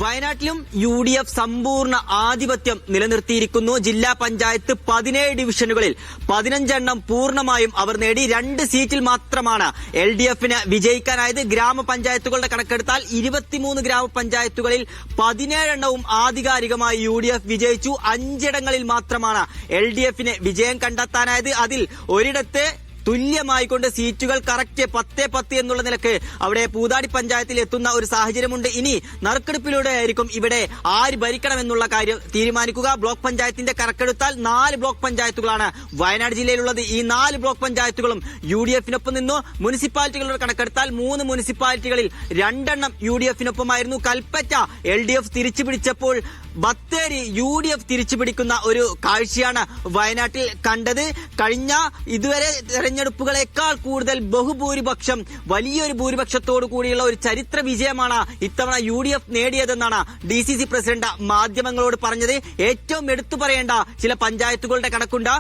വയനാട്ടിലും UDF സമ്പൂർണ്ണ ആധിപത്യം നിലനിർത്തിയിരിക്കുന്നു. ജില്ലാ പഞ്ചായത്ത് 17 ഡിവിഷനുകളിൽ 15 എണ്ണം പൂർണ്ണമായും അവർ നേടി. 2 സീറ്റിൽ മാത്രമാണ് LDFന് വിജയിക്കാനായത്. ഗ്രാമപഞ്ചായത്തുകളുടെ കണക്കെടുത്താൽ 23 ഗ്രാമപഞ്ചായത്തുകളിൽ 17 എണ്ണവും ആധികാരികമായി UDF വിജയിച്ചു. 5 ഇടങ്ങളിൽ മാത്രമാണ് LDFന് വിജയം കണ്ടെത്താനായത്. അതിൽ ഒരിടത്ത് തുല്യമായിക്കൊണ്ട് സീറ്റുകൾ കറക്റ്റ് 10-10 എന്നുള്ള നിലക്ക് അവിടെ പൂതാടി പഞ്ചായത്തിൽ എത്തുന്ന ഒരു സാഹചര്യമുണ്ട്. ഇനി നറുക്കെടുപ്പിലൂടെ ആയിരിക്കും ഇവിടെ ആര് ഭരിക്കണമെന്നുള്ള കാര്യം തീരുമാനിക്കുക. ബ്ലോക്ക് പഞ്ചായത്തിന്റെ കണക്കെടുത്താൽ 4 ബ്ലോക്ക് പഞ്ചായത്തുകളാണ് വയനാട് ജില്ലയിലുള്ളത്. ഈ 4 ബ്ലോക്ക് പഞ്ചായത്തുകളും UDFനൊപ്പം നിന്നു. മുനിസിപ്പാലിറ്റികളുടെ കണക്കെടുത്താൽ 3 മുനിസിപ്പാലിറ്റികളിൽ 2 എണ്ണം UDFനൊപ്പമായിരുന്നു. കൽപ്പറ്റ LDF തിരിച്ചുപിടിച്ചപ്പോൾ ബത്തേരി UDF തിരിച്ചുപിടിക്കുന്ന ഒരു കാഴ്ചയാണ് വയനാട്ടിൽ കണ്ടത്. കഴിഞ്ഞ ഇതുവരെ തെരഞ്ഞെടുപ്പുകളെക്കാൾ കൂടുതൽ ബഹുഭൂരിപക്ഷം, വലിയൊരു ഭൂരിപക്ഷത്തോടു കൂടിയുള്ള ഒരു ചരിത്ര വിജയമാണ് ഇത്തവണ UDF നേടിയതെന്നാണ് DCC പ്രസിഡന്റ് മാധ്യമങ്ങളോട് പറഞ്ഞത്. ഏറ്റവും എടുത്തു പറയേണ്ട ചില പഞ്ചായത്തുകളുടെ കണക്കുണ്ട്.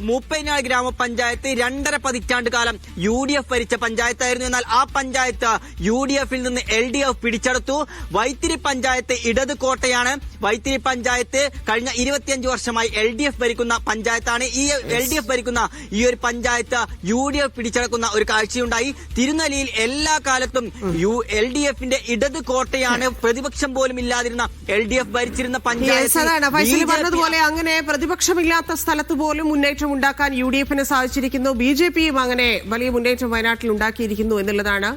മൂപ്പനാട് ഗ്രാമപഞ്ചായത്ത് 2.5 പതിറ്റാണ്ട് കാലം UDF ഭരിച്ച പഞ്ചായത്തായിരുന്നു. എന്നാൽ ആ പഞ്ചായത്ത് UDFൽ നിന്ന് LDF പിടിച്ചെടുത്തു. വൈത്തിരി പഞ്ചായത്ത് ഇടത് കോട്ടയാണ്. വൈത്തിരി പഞ്ചായത്ത് കഴിഞ്ഞ 25 വർഷമായി LDF ഭരിക്കുന്ന പഞ്ചായത്താണ്. ഈ LDF ഭരിക്കുന്ന ഈ ഒരു പഞ്ചായത്ത് UDF പിടിച്ചെടുക്കുന്ന ഒരു കാഴ്ചയുണ്ടായി. തിരുനെല്ലിയിൽ എല്ലാ കാലത്തും LDFന്റെ ഇടത് കോട്ടയാണ്. പ്രതിപക്ഷം പോലും ഇല്ലാതിരുന്ന LDF ഭരിച്ചിരുന്ന പഞ്ചായത്ത് പറഞ്ഞതുപോലെ അങ്ങനെ പ്രതിപക്ഷമില്ലാത്ത സ്ഥലത്ത് പോലും മുന്നേറ്റം ഉണ്ടാക്കാൻ UDFന് സാധിച്ചിരിക്കുന്നു. BJPയും അങ്ങനെ വലിയ മുന്നേറ്റം വയനാട്ടിൽ ഉണ്ടാക്കിയിരിക്കുന്നു എന്നുള്ളതാണ്.